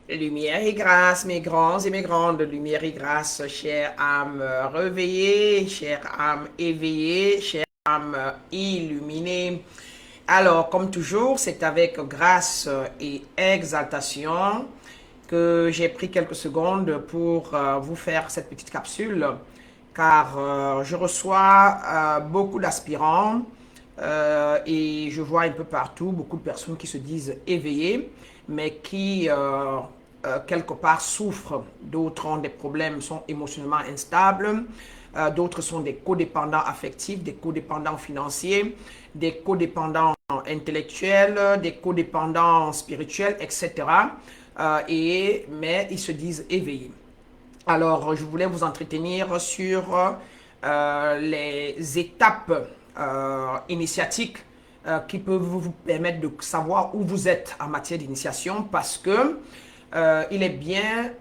Lumière et grâce, mes grands et mes grandes, lumière et grâce, chère âme réveillée, chère âme éveillée, chère âme illuminée. Alors, comme toujours, c'est avec grâce et exaltation que j'ai pris quelques secondes pour vous faire cette petite capsule, car je reçois beaucoup d'aspirants et je vois un peu partout beaucoup de personnes qui se disent éveillées, mais qui quelque part souffrent. D'autres ont des problèmes, sont émotionnellement instables. D'autres sont des codépendants affectifs, des codépendants financiers, des codépendants intellectuels, des codépendants spirituels, etc. Mais ils se disent éveillés. Alors, je voulais vous entretenir sur les étapes initiatiques qui peuvent vous permettre de savoir où vous êtes en matière d'initiation parce que il est bien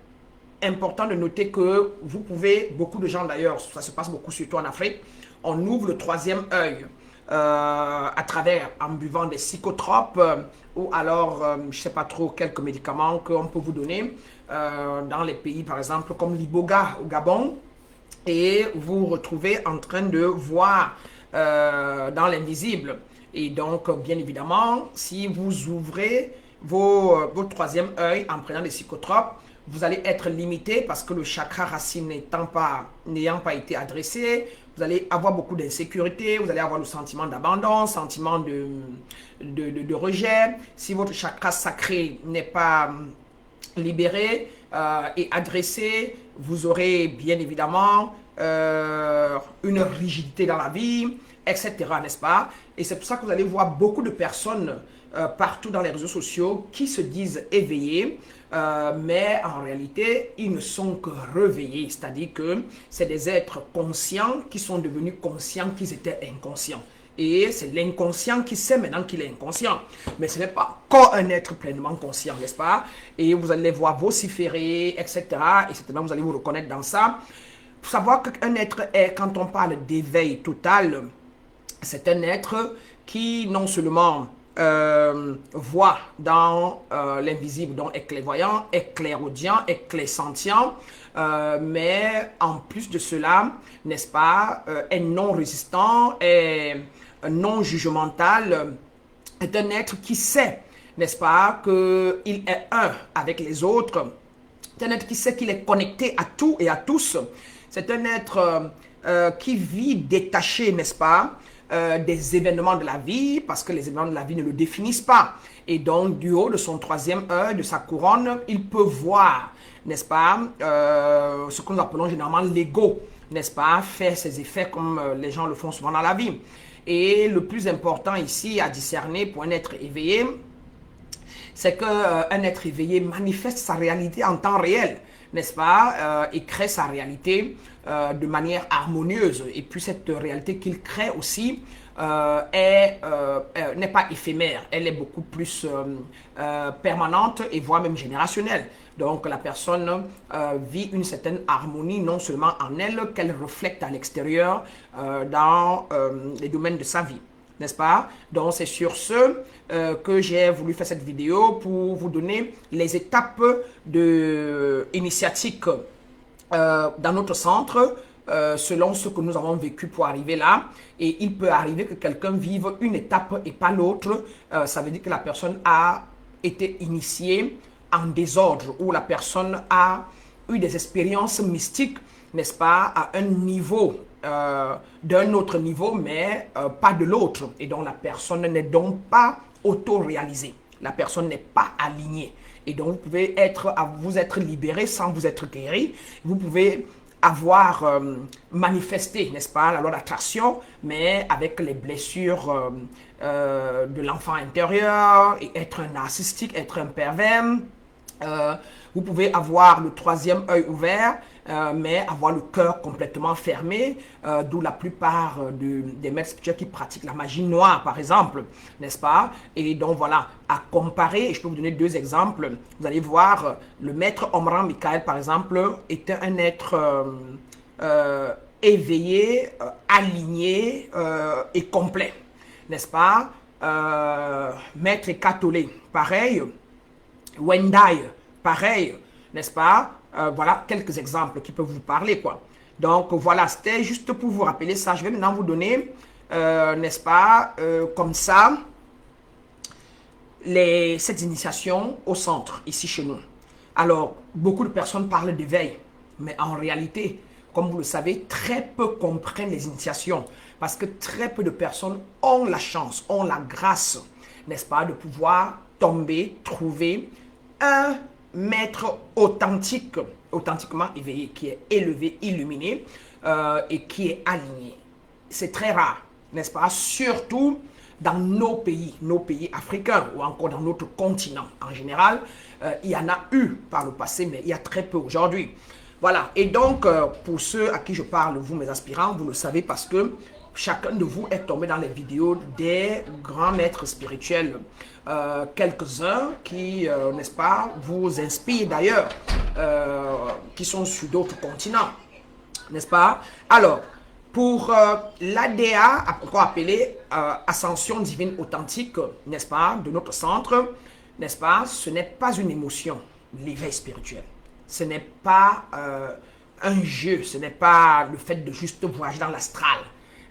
important de noter que vous pouvez, beaucoup de gens d'ailleurs, ça se passe beaucoup surtout en Afrique, on ouvre le troisième œil à travers, en buvant des psychotropes ou alors, je ne sais pas trop, quelques médicaments qu'on peut vous donner dans les pays, par exemple, comme l'Iboga au Gabon, et vous vous retrouvez en train de voir dans l'invisible. Et donc, bien évidemment, si vous ouvrez votre troisième œil en prenant des psychotropes, vous allez être limité parce que le chakra racine n'ayant pas été adressé, vous allez avoir beaucoup d'insécurité, vous allez avoir le sentiment d'abandon, sentiment de rejet. Si votre chakra sacré n'est pas libéré et adressé, vous aurez bien évidemment une rigidité dans la vie, etc., n'est-ce pas? Et c'est pour ça que vous allez voir beaucoup de personnes partout dans les réseaux sociaux qui se disent éveillées, mais en réalité, ils ne sont que réveillés. C'est-à-dire que c'est des êtres conscients qui sont devenus conscients qu'ils étaient inconscients. Et c'est l'inconscient qui sait maintenant qu'il est inconscient. Mais ce n'est pas encore un être pleinement conscient, n'est-ce pas? Et vous allez les voir vociférer, etc. Et certainement, vous allez vous reconnaître dans ça. Pour savoir qu'un être est, quand on parle d'éveil total, c'est un être qui non seulement voit dans l'invisible, donc est clairvoyant, est clairaudient, est clairsentient, mais en plus de cela, n'est-ce pas, est non résistant, est non jugemental, est un être qui sait, n'est-ce pas, qu'il est un avec les autres. C'est un être qui sait qu'il est connecté à tout et à tous. C'est un être qui vit détaché, n'est-ce pas, des événements de la vie, parce que les événements de la vie ne le définissent pas. Et donc, du haut de son troisième œil, de sa couronne, il peut voir, n'est-ce pas, ce que nous appelons généralement l'ego, n'est-ce pas, faire ses effets comme les gens le font souvent dans la vie. Et le plus important ici à discerner pour un être éveillé, c'est qu'un être éveillé manifeste sa réalité en temps réel, n'est-ce pas, et crée sa réalité de manière harmonieuse. Et puis cette réalité qu'il crée aussi n'est pas éphémère, elle est beaucoup plus permanente et voire même générationnelle. Donc la personne vit une certaine harmonie non seulement en elle, qu'elle reflète à l'extérieur dans les domaines de sa vie, n'est-ce pas? Donc c'est sur ce que j'ai voulu faire cette vidéo pour vous donner les étapes initiatiques dans notre centre selon ce que nous avons vécu pour arriver là. Et il peut arriver que quelqu'un vive une étape et pas l'autre. Ça veut dire que la personne a été initiée en désordre ou la personne a eu des expériences mystiques, n'est-ce pas, à un niveau d'un autre niveau, mais pas de l'autre. Et donc la personne n'est donc pas auto-réalisée. La personne n'est pas alignée. Et donc vous pouvez vous être libéré sans vous être guéri. Vous pouvez avoir manifesté, n'est-ce pas, la loi d'attraction, mais avec les blessures de l'enfant intérieur, et être un narcissique, être un pervers. Vous pouvez avoir le troisième œil ouvert, mais avoir le cœur complètement fermé, d'où la plupart des maîtres spirituels qui pratiquent la magie noire, par exemple, n'est-ce pas? Et donc voilà, à comparer, et je peux vous donner deux exemples. Vous allez voir, le maître Omran Michael, par exemple, était un être éveillé, aligné et complet, n'est-ce pas? Maître Catolé, pareil. Wendai, pareil, n'est-ce pas? Voilà quelques exemples qui peuvent vous parler, quoi. Donc, voilà, c'était juste pour vous rappeler ça. Je vais maintenant vous donner, n'est-ce pas, comme ça, cette initiation au centre, ici chez nous. Alors, beaucoup de personnes parlent d'éveil, mais en réalité, comme vous le savez, très peu comprennent les initiations, parce que très peu de personnes ont la chance, ont la grâce, n'est-ce pas, de pouvoir tomber, trouver un maître authentique, authentiquement éveillé, qui est élevé, illuminé et qui est aligné. C'est très rare, n'est-ce pas, surtout dans nos pays africains ou encore dans notre continent en général. Il y en a eu par le passé, mais il y a très peu aujourd'hui. Voilà, et donc pour ceux à qui je parle, vous mes aspirants, vous le savez parce que chacun de vous est tombé dans les vidéos des grands maîtres spirituels. Quelques-uns qui, n'est-ce pas, vous inspirent d'ailleurs, qui sont sur d'autres continents, n'est-ce pas? Alors, pour l'ADA, encore appelé Ascension Divine Authentique, n'est-ce pas, de notre centre, n'est-ce pas, ce n'est pas une émotion, l'éveil spirituel. Ce n'est pas un jeu, ce n'est pas le fait de juste voyager dans l'astral.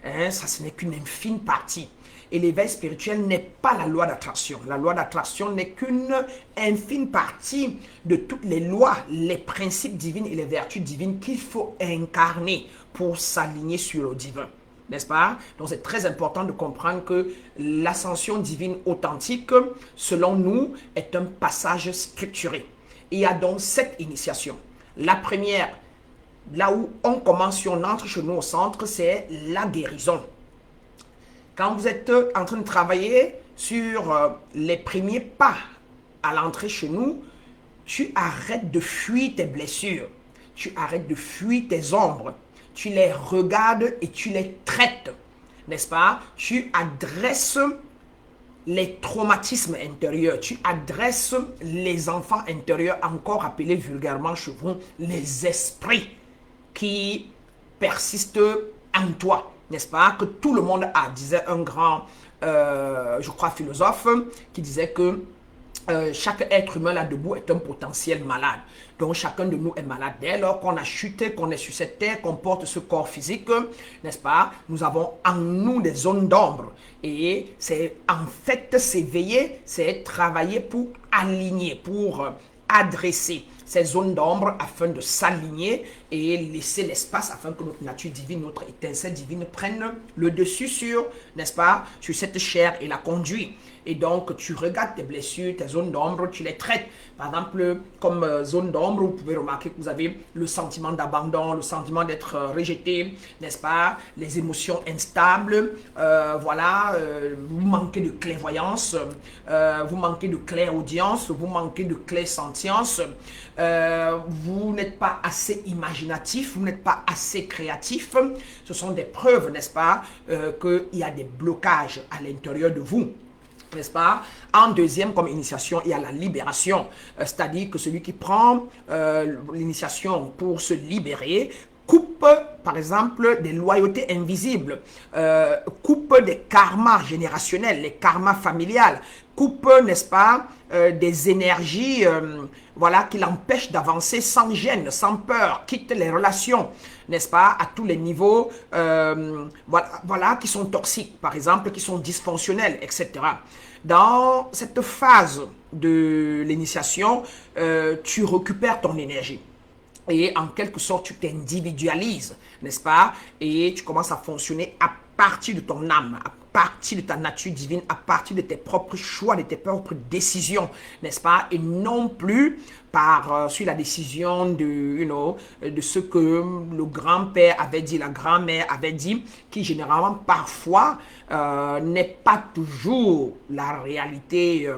Hein, ça, ce n'est qu'une infime partie. Et l'éveil spirituel n'est pas la loi d'attraction. La loi d'attraction n'est qu'une infime partie de toutes les lois, les principes divins et les vertus divines qu'il faut incarner pour s'aligner sur le divin. N'est-ce pas? Donc c'est très important de comprendre que l'ascension divine authentique, selon nous, est un passage structuré. Il y a donc 7 initiations. La première, là où on commence, si on entre chez nous au centre, c'est la guérison. Quand vous êtes en train de travailler sur les premiers pas à l'entrée chez nous, tu arrêtes de fuir tes blessures, tu arrêtes de fuir tes ombres, tu les regardes et tu les traites, n'est-ce pas? Tu adresses les traumatismes intérieurs, tu adresses les enfants intérieurs, encore appelés vulgairement chez vous, les esprits qui persistent en toi. N'est-ce pas, que tout le monde a, disait un grand, je crois, philosophe, qui disait que chaque être humain là debout est un potentiel malade. Donc chacun de nous est malade. Dès lors qu'on a chuté, qu'on est sur cette terre, qu'on porte ce corps physique, n'est-ce pas, nous avons en nous des zones d'ombre. Et c'est en fait s'éveiller, c'est travailler pour aligner, pour adresser ces zones d'ombre afin de s'aligner et laisser l'espace afin que notre nature divine, notre étincelle divine prenne le dessus sur, n'est-ce pas, sur cette chair et la conduit. Et donc, tu regardes tes blessures, tes zones d'ombre, tu les traites. Par exemple, comme zone d'ombre, vous pouvez remarquer que vous avez le sentiment d'abandon, le sentiment d'être rejeté, n'est-ce pas? Les émotions instables, voilà, vous manquez de clairvoyance, vous manquez de clairaudience, vous manquez de clairsentience, vous n'êtes pas assez imaginatif, vous n'êtes pas assez créatif. Ce sont des preuves, n'est-ce pas, qu'il y a des blocages à l'intérieur de vous. N'est-ce pas? En deuxième, comme initiation, il y a la libération. C'est-à-dire que celui qui prend l'initiation pour se libérer coupe, par exemple, des loyautés invisibles, coupe des karmas générationnels, les karmas familiales, coupe, n'est-ce pas, des énergies voilà, qui l'empêchent d'avancer sans gêne, sans peur, quitte les relations, n'est-ce pas, à tous les niveaux, voilà, qui sont toxiques, par exemple, qui sont dysfonctionnels, etc. Dans cette phase de l'initiation, tu récupères ton énergie. Et en quelque sorte, tu t'individualises, n'est-ce pas? Et tu commences à fonctionner à partir de ton âme, à partir de ta nature divine, à partir de tes propres choix, de tes propres décisions, n'est-ce pas? Et non plus sur la décision de ce que le grand-père avait dit, la grand-mère avait dit, qui généralement parfois n'est pas toujours la réalité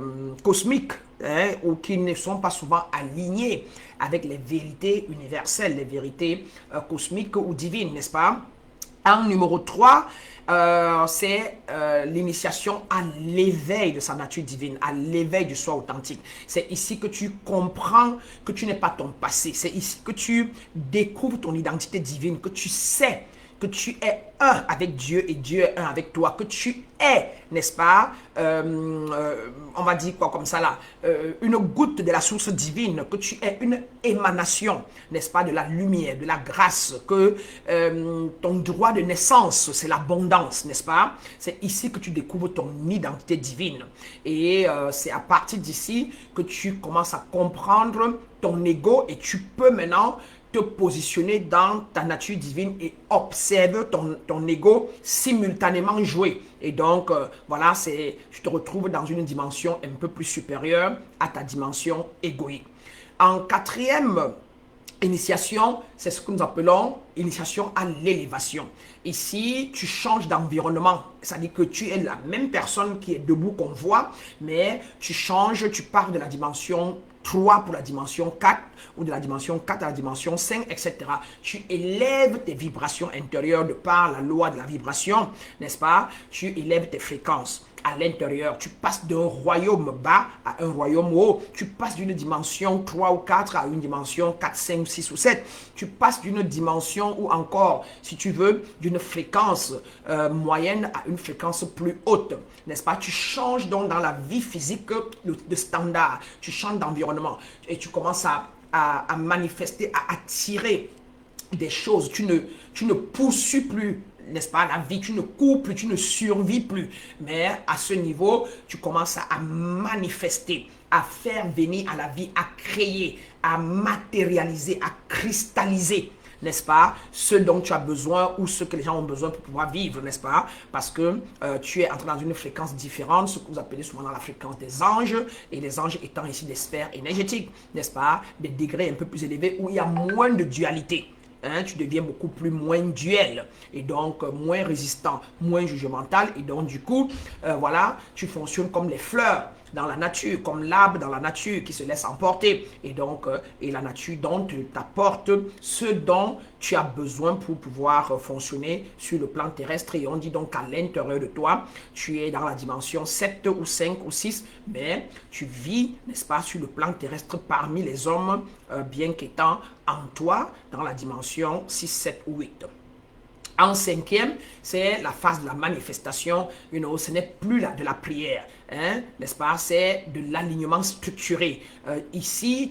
cosmique, hein, ou qui ne sont pas souvent alignés avec les vérités universelles, les vérités cosmiques ou divines, n'est-ce pas? En numéro 3, c'est l'initiation à l'éveil de sa nature divine, à l'éveil du soi authentique. C'est ici que tu comprends que tu n'es pas ton passé. C'est ici que tu découvres ton identité divine, que tu sais que tu es un avec Dieu et Dieu est un avec toi, que tu es, n'est-ce pas, on va dire quoi comme ça là, une goutte de la source divine, que tu es une émanation, n'est-ce pas, de la lumière, de la grâce, que ton droit de naissance, c'est l'abondance, n'est-ce pas? C'est ici que tu découvres ton identité divine. Et c'est à partir d'ici que tu commences à comprendre ton ego et tu peux maintenant te positionner dans ta nature divine et observer ton ego simultanément jouer. Et donc, voilà, tu te retrouves dans une dimension un peu plus supérieure à ta dimension égoïque. En quatrième initiation, c'est ce que nous appelons initiation à l'élévation. Ici, tu changes d'environnement. C'est-à-dire que tu es la même personne qui est debout qu'on voit, mais tu changes, tu pars de la dimension 3 pour la dimension 4 ou de la dimension 4 à la dimension 5, etc. Tu élèves tes vibrations intérieures de par la loi de la vibration, n'est-ce pas? Tu élèves tes fréquences à l'intérieur. Tu passes d'un royaume bas à un royaume haut. Tu passes d'une dimension 3 ou 4 à une dimension 4, 5, 6 ou 7. Tu passes d'une dimension ou encore, si tu veux, d'une fréquence moyenne à une fréquence plus haute. N'est-ce pas? Tu changes donc dans la vie physique de standard. Tu changes d'environnement et tu commences à manifester, à attirer des choses. Tu ne poursuis plus, n'est-ce pas, la vie, tu ne cours plus, tu ne survis plus. Mais à ce niveau, tu commences à manifester, à faire venir à la vie, à créer, à matérialiser, à cristalliser, n'est-ce pas, ce dont tu as besoin ou ce que les gens ont besoin pour pouvoir vivre, n'est-ce pas, parce que tu es entré dans une fréquence différente, ce que vous appelez souvent dans la fréquence des anges, et les anges étant ici des sphères énergétiques, n'est-ce pas, des degrés un peu plus élevés où il y a moins de dualité. Hein, tu deviens beaucoup plus moins duel et donc moins résistant, moins jugemental et donc du coup, voilà, tu fonctionnes comme les fleurs dans la nature, comme l'arbre dans la nature qui se laisse emporter et donc et la nature donc t'apporte ce dont tu as besoin pour pouvoir fonctionner sur le plan terrestre et on dit donc qu'à l'intérieur de toi, tu es dans la dimension 7 ou 5 ou 6, mais tu vis, n'est-ce pas, sur le plan terrestre parmi les hommes bien qu'étant en toi dans la dimension 6, 7 ou 8. En cinquième, c'est la phase de la manifestation. Ce n'est plus de la prière, hein, n'est-ce pas? C'est de l'alignement structuré. Ici,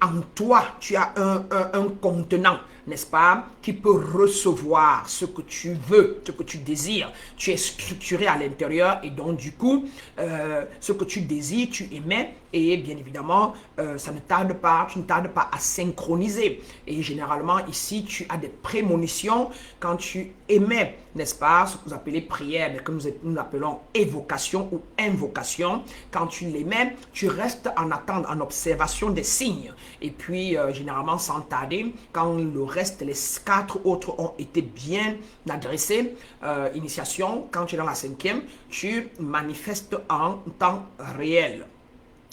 en toi, tu as un contenant, n'est-ce pas, qui peut recevoir ce que tu veux, ce que tu désires. Tu es structuré à l'intérieur et donc du coup, ce que tu désires, tu émets et bien évidemment, ça ne tarde pas, tu ne tardes pas à synchroniser. Et généralement, ici, tu as des prémonitions quand tu émets, n'est-ce pas, ce que vous appelez prière, mais que nous appelons évocation ou invocation. Quand tu l'émets, tu restes en attente, en observation des signes. Et puis, généralement, sans tarder, quand le reste, les 4 autres ont été bien adressés, initiation, quand tu es dans la cinquième, tu manifestes en temps réel.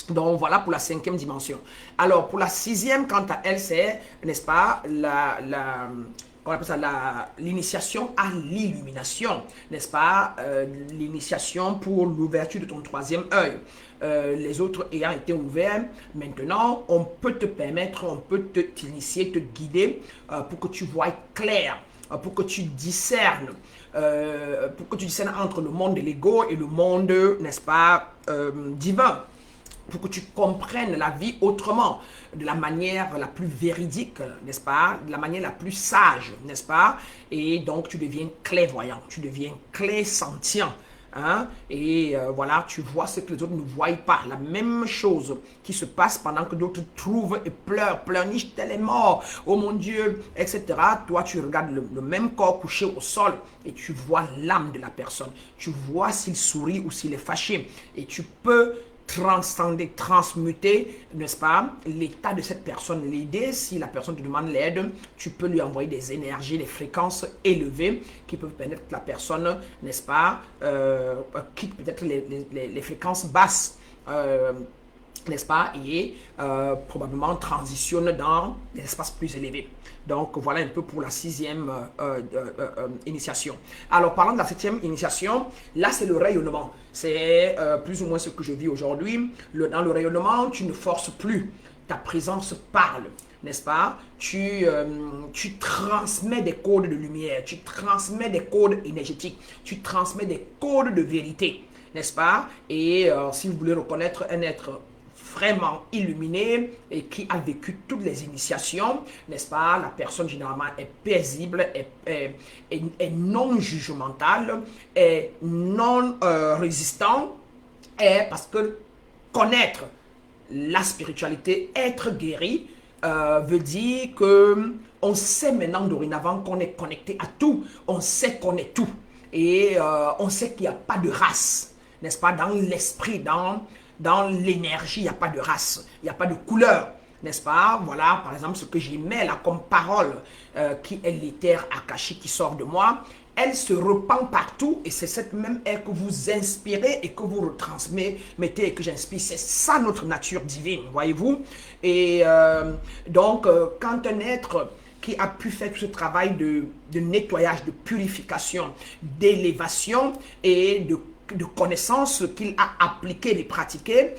Donc, voilà pour la cinquième dimension. Alors, pour la sixième, quant à elle, c'est, n'est-ce pas, on appelle ça l'initiation à l'illumination, n'est-ce pas, l'initiation pour l'ouverture de ton troisième œil. Les autres ayant été ouverts, maintenant, on peut te permettre, on peut t'initier, te guider pour que tu vois clair, pour que tu discernes. Entre le monde de l'ego et le monde, n'est-ce pas, divin. Pour que tu comprennes la vie autrement, de la manière la plus véridique, n'est-ce pas, de la manière la plus sage, n'est-ce pas, et donc tu deviens clairvoyant, tu deviens clairsentient, hein, et voilà, tu vois ce que les autres ne voient pas, la même chose qui se passe pendant que d'autres trouvent et pleurnichent, tel est mort, oh mon Dieu, etc. Toi, tu regardes le même corps couché au sol et tu vois l'âme de la personne, tu vois s'il sourit ou s'il est fâché, et tu peux transcender, transmuter, n'est-ce pas, l'état de cette personne. L'idée, si la personne te demande l'aide, tu peux lui envoyer des énergies, des fréquences élevées qui peuvent permettre que la personne, n'est-ce pas, quitte peut-être les fréquences basses, n'est-ce pas, et probablement transitionne dans des espaces plus élevés. Donc, voilà un peu pour la sixième initiation. Alors, parlant de la septième initiation, là, c'est le rayonnement. C'est plus ou moins ce que je vis aujourd'hui. Dans le rayonnement, tu ne forces plus. Ta présence parle. n'est-ce pas? Tu transmets des codes de lumière, tu transmets des codes énergétiques, tu transmets des codes de vérité, n'est-ce pas? Et si vous voulez reconnaître un être vraiment illuminé et qui a vécu toutes les initiations, n'est-ce pas? La personne généralement est paisible, est non jugementale, est non résistant, est parce que connaître la spiritualité, être guéri, veut dire que on sait maintenant dorénavant qu'on est connecté à tout, on sait qu'on est tout et on sait qu'il n'y a pas de race, n'est-ce pas? Dans l'esprit, dans l'énergie, il n'y a pas de race, il n'y a pas de couleur, n'est-ce pas? Voilà, par exemple, ce que j'émets là comme parole, qui est l'éther akashique qui sort de moi, elle se répand partout et c'est cette même air que vous inspirez et que vous retransmettez et que j'inspire. C'est ça notre nature divine, voyez-vous? Et donc, quand un être qui a pu faire ce travail de nettoyage, de purification, d'élévation et de connaissance qu'il a appliqué et pratiqué,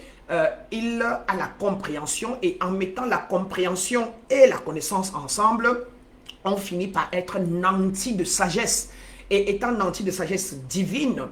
il a la compréhension et en mettant la compréhension et la connaissance ensemble, on finit par être nanti de sagesse. Et étant nanti de sagesse divine,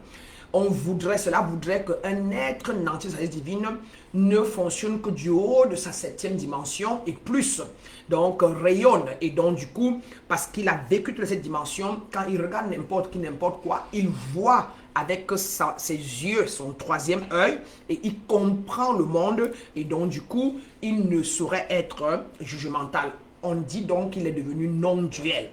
cela voudrait qu'un être nanti de sagesse divine ne fonctionne que du haut de sa septième dimension et plus. Donc rayonne. Et donc du coup, parce qu'il a vécu toute cette dimension, quand il regarde n'importe qui, n'importe quoi, il voit avec ses yeux, son troisième œil, et il comprend le monde. Et donc du coup, il ne saurait être jugemental. On dit donc qu'il est devenu non-duel.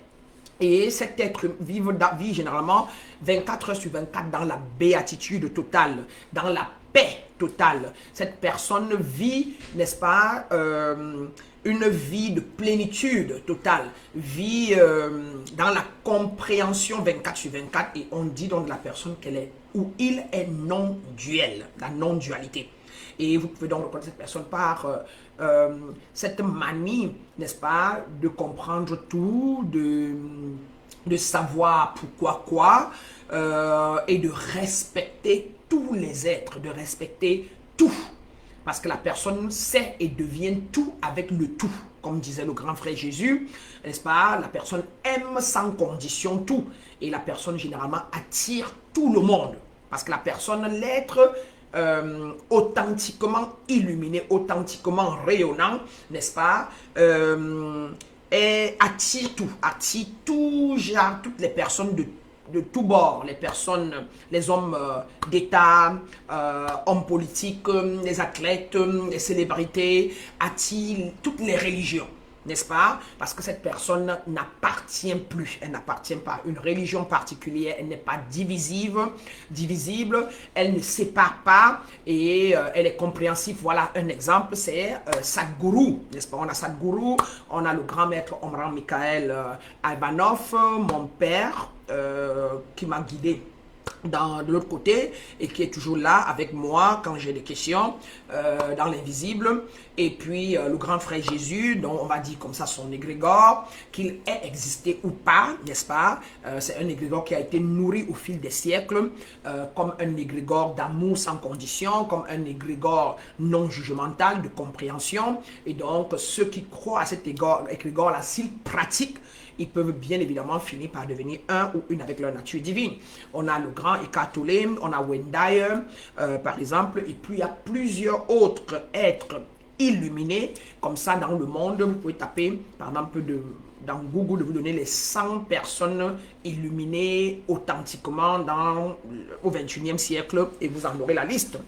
Et cet être vit généralement 24 heures sur 24 dans la béatitude totale, dans la paix totale. Cette personne vit, n'est-ce pas, une vie de plénitude totale, vit dans la compréhension 24 sur 24 et on dit donc de la personne qu'elle est, ou il est non-duel, la non-dualité. Et vous pouvez donc reconnaître cette personne par cette manie, n'est-ce pas, de comprendre tout, de savoir pourquoi quoi, et de respecter tous les êtres, de respecter tout. Parce que la personne sait et devient tout avec le tout. Comme disait le grand frère Jésus, n'est-ce pas, la personne aime sans condition tout. Et la personne généralement attire tout le monde. Parce que la personne, l'être authentiquement illuminé, authentiquement rayonnant, n'est-ce pas, et attire tout genre, toutes les personnes de tous bords, les personnes, les hommes d'État, hommes politiques, les athlètes, les célébrités, attire toutes les religions, n'est-ce pas? Parce que cette personne n'appartient plus, elle n'appartient pas à une religion particulière, elle n'est pas divisible, elle ne sépare pas et elle est compréhensive. Voilà un exemple, c'est Sadhguru, n'est-ce pas? On a Sadhguru, on a le grand maître Omran Mikhaël Ivanov, mon père, qui m'a guidé de l'autre côté et qui est toujours là avec moi quand j'ai des questions dans l'invisible. Et puis le grand frère Jésus, dont on va dire comme ça son égrégore, qu'il ait existé ou pas, n'est-ce pas, c'est un égrégore qui a été nourri au fil des siècles, comme un égrégore d'amour sans condition, comme un égrégore non jugemental, de compréhension. Et donc ceux qui croient à cet égrégore-là, s'ils pratiquent, ils peuvent bien évidemment finir par devenir un ou une avec leur nature divine. On a le grand Eckhart Tolle, on a Wendell, par exemple, et puis il y a plusieurs autres êtres illuminés, comme ça dans le monde. Vous pouvez taper, par exemple, dans Google, de vous donner les 100 personnes illuminées authentiquement au 21e siècle, et vous en aurez la liste.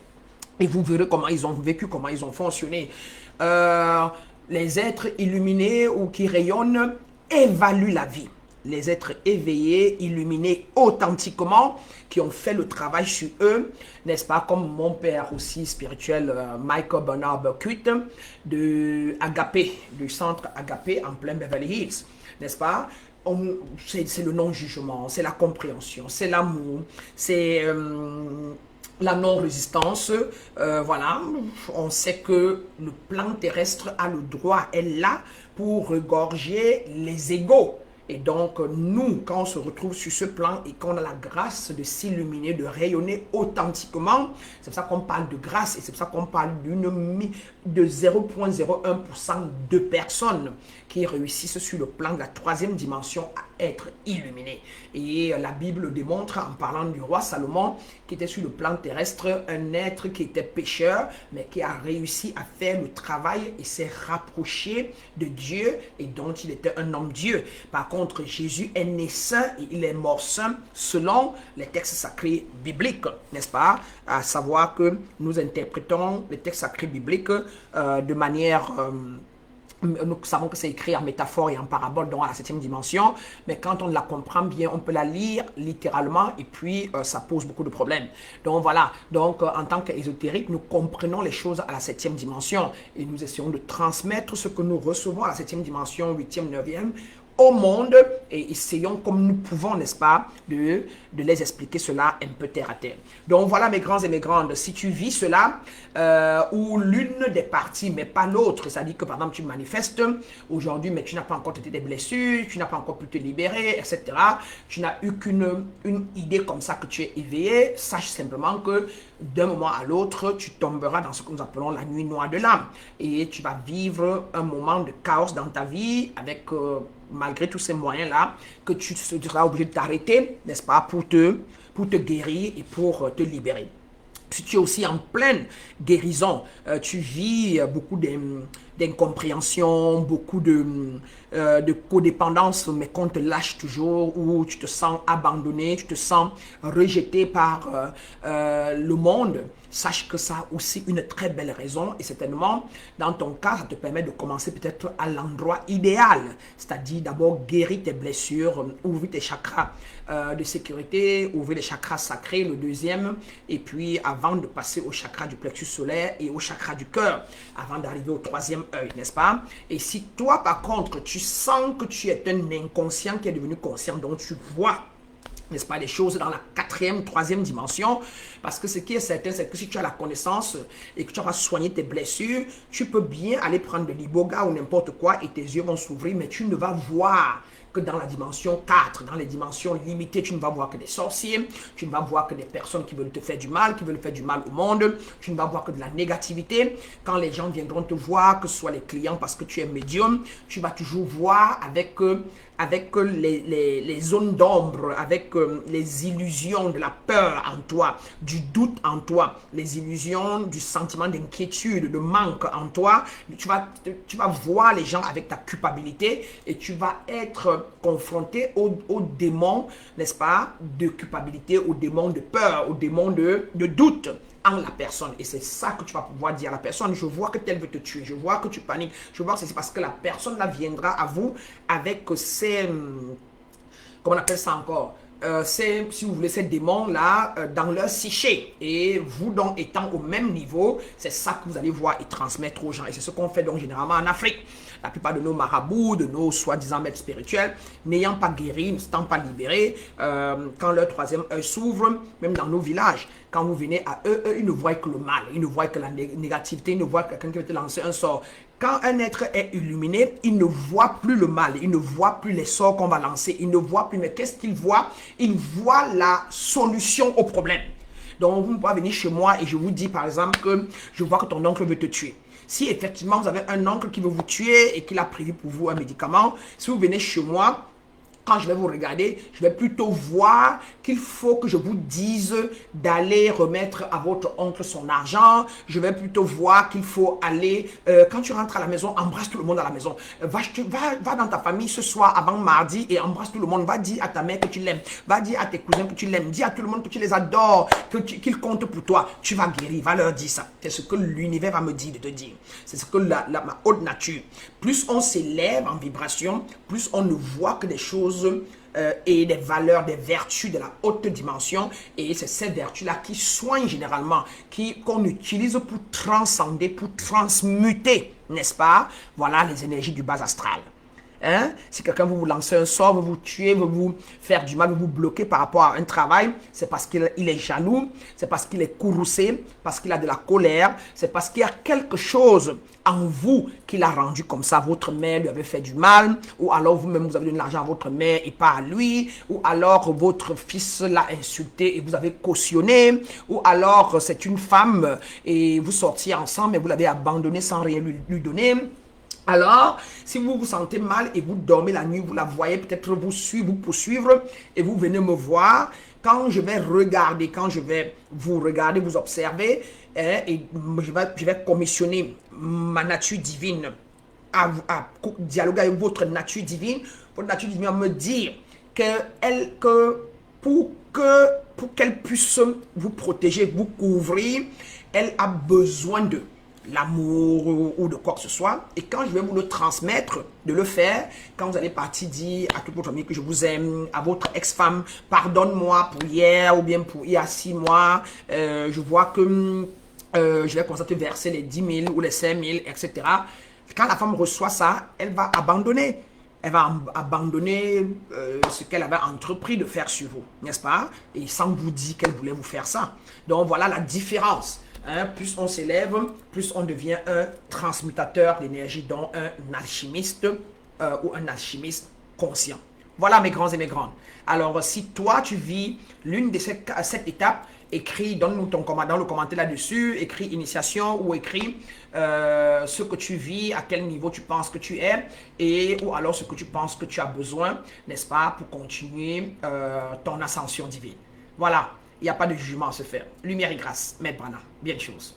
Et vous verrez comment ils ont vécu, comment ils ont fonctionné. Les êtres illuminés ou qui rayonnent évaluent la vie. Les êtres éveillés, illuminés authentiquement, qui ont fait le travail sur eux, n'est-ce pas, comme mon père aussi spirituel, Michael Bernard Burkut, de Agapé, du centre Agapé en plein Beverly Hills, n'est-ce pas? C'est le non-jugement, c'est la compréhension, c'est l'amour, c'est la non-résistance. Voilà, on sait que le plan terrestre a le droit, est là pour regorger les égaux. Et donc, nous, quand on se retrouve sur ce plan et qu'on a la grâce de s'illuminer, de rayonner authentiquement, c'est pour ça qu'on parle de grâce et c'est pour ça qu'on parle de 0,01% de personnes qui réussissent sur le plan de la troisième dimension à être illuminées. Et la Bible démontre, en parlant du roi Salomon, qui était sur le plan terrestre, un être qui était pécheur, mais qui a réussi à faire le travail et s'est rapproché de Dieu et dont il était un homme Dieu. Par contre, Jésus est né saint et il est mort saint selon les textes sacrés bibliques, n'est-ce pas? À savoir que nous interprétons les textes sacrés bibliques de manière... nous savons que c'est écrit en métaphore et en parabole, donc à la septième dimension, mais quand on la comprend bien, on peut la lire littéralement et puis ça pose beaucoup de problèmes. Donc voilà, donc en tant qu'ésotérique, nous comprenons les choses à la septième dimension et nous essayons de transmettre ce que nous recevons à la septième dimension, huitième, neuvième, au monde et essayons comme nous pouvons, n'est-ce pas, de les expliquer cela un peu terre à terre. Donc voilà mes grands et mes grandes, si tu vis cela ou l'une des parties mais pas l'autre, c'est-à-dire que par exemple tu manifestes aujourd'hui mais tu n'as pas encore été des blessures, tu n'as pas encore pu te libérer, etc. Tu n'as eu qu'une idée comme ça que tu es éveillé, sache simplement que d'un moment à l'autre, tu tomberas dans ce que nous appelons la nuit noire de l'âme et tu vas vivre un moment de chaos dans ta vie avec... malgré tous ces moyens-là, que tu seras obligé de t'arrêter, n'est-ce pas, pour te guérir et pour te libérer. Si tu es aussi en pleine guérison, tu vis beaucoup d'incompréhension, beaucoup de codépendance, mais qu'on te lâche toujours, où tu te sens abandonné, tu te sens rejeté par le monde, sache que ça a aussi une très belle raison et certainement, dans ton cas, ça te permet de commencer peut-être à l'endroit idéal, c'est-à-dire d'abord guérir tes blessures, ouvrir tes chakras de sécurité, ouvrir les chakras sacrés, le deuxième, et puis avant de passer au chakra du plexus solaire et au chakra du cœur, avant d'arriver au troisième œil, n'est-ce pas? Et si toi, par contre, tu sens que tu es un inconscient qui est devenu conscient, donc tu vois, n'est-ce pas, les choses dans la quatrième, troisième dimension, parce que ce qui est certain, c'est que si tu as la connaissance et que tu auras soigné tes blessures, tu peux bien aller prendre de l'iboga ou n'importe quoi et tes yeux vont s'ouvrir, mais tu ne vas voir que dans la dimension 4, dans les dimensions limitées, tu ne vas voir que des sorciers, tu ne vas voir que des personnes qui veulent te faire du mal, qui veulent faire du mal au monde, tu ne vas voir que de la négativité. Quand les gens viendront te voir, que ce soit les clients parce que tu es médium, tu vas toujours voir avec les zones d'ombre, avec les illusions de la peur en toi, du doute en toi, les illusions du sentiment d'inquiétude, de manque en toi. Tu vas voir les gens avec ta culpabilité et tu vas être confronté aux démons, n'est-ce pas, de culpabilité, aux démons de peur, aux démons de doute en la personne. Et c'est ça que tu vas pouvoir dire à la personne. Je vois que tel veut te tuer, je vois que tu paniques, je vois que c'est parce que la personne là viendra à vous avec ces... comment on appelle ça encore, si vous voulez, ces démons-là dans leur psyché. Et vous, donc, étant au même niveau, c'est ça que vous allez voir et transmettre aux gens. Et c'est ce qu'on fait donc généralement en Afrique. La plupart de nos marabouts, de nos soi-disant maîtres spirituels, n'ayant pas guéri, ne s'étant pas libérés, quand leur troisième œil s'ouvre, même dans nos villages, quand vous venez à eux, ils ne voient que le mal, ils ne voient que la négativité, ils ne voient que quelqu'un qui veut te lancer un sort. Quand un être est illuminé, il ne voit plus le mal, il ne voit plus les sorts qu'on va lancer, il ne voit plus, mais qu'est-ce qu'il voit? Il voit la solution au problème. Donc, vous pouvez venir chez moi et je vous dis, par exemple, que je vois que ton oncle veut te tuer. Si effectivement, vous avez un oncle qui veut vous tuer et qu'il a prévu pour vous un médicament, si vous venez chez moi, quand je vais vous regarder, je vais plutôt voir qu'il faut que je vous dise d'aller remettre à votre oncle son argent. Je vais plutôt voir qu'il faut aller, quand tu rentres à la maison, embrasse tout le monde à la maison. Va dans ta famille ce soir avant mardi et embrasse tout le monde. Va dire à ta mère que tu l'aimes. Va dire à tes cousins que tu l'aimes. Dis à tout le monde que tu les adores, qu'ils comptent pour toi. Tu vas guérir. Va leur dire ça. C'est ce que l'univers va me dire de te dire. C'est ce que ma haute nature. Plus on s'élève en vibration, plus on ne voit que des choses et des valeurs, des vertus de la haute dimension. Et c'est ces vertus-là qui soignent généralement, qu'on utilise pour transcender, pour transmuter, n'est-ce pas? Voilà les énergies du bas astral. Hein? Si quelqu'un veut vous lancer un sort, veut vous tuer, veut vous faire du mal, veut vous bloquer par rapport à un travail, c'est parce qu'il est jaloux, c'est parce qu'il est courroucé, parce qu'il a de la colère, c'est parce qu'il y a quelque chose en vous qui l'a rendu comme ça. Votre mère lui avait fait du mal, ou alors vous-même vous avez donné l'argent à votre mère et pas à lui, ou alors votre fils l'a insulté et vous avez cautionné, ou alors c'est une femme et vous sortiez ensemble mais vous l'avez abandonné sans rien lui donner. Alors, si vous vous sentez mal et vous dormez la nuit, vous la voyez peut-être vous suivre, vous poursuivre et vous venez me voir, quand je vais regarder, quand je vais vous regarder, vous observer, et je vais commissionner ma nature divine à dialoguer avec votre nature divine va me dire que pour qu'elle puisse vous protéger, vous couvrir, elle a besoin de l'amour ou de quoi que ce soit. Et quand je vais vous le transmettre, de le faire, quand vous allez partir dire à toute votre famille que je vous aime, à votre ex-femme, pardonne-moi pour hier ou bien pour il y a 6 mois, je vois que je vais commencer à te verser les 10 000 ou les 5 000, etc. Quand la femme reçoit ça, elle va abandonner. Elle va abandonner ce qu'elle avait entrepris de faire sur vous, n'est-ce pas? Et sans vous dire qu'elle voulait vous faire ça. Donc voilà la différence. Hein, plus on s'élève, plus on devient un transmutateur d'énergie, donc un alchimiste ou un alchimiste conscient. Voilà mes grands et mes grandes. Alors si toi tu vis l'une de cette étape, écris, donne-nous ton dans le commentaire là-dessus, écris initiation ou écris ce que tu vis, à quel niveau tu penses que tu es, et ou alors ce que tu penses que tu as besoin, n'est-ce pas, pour continuer ton ascension divine. Voilà. Il n'y a pas de jugement à se faire. Lumière et grâce. Maître Brana. Bien de choses.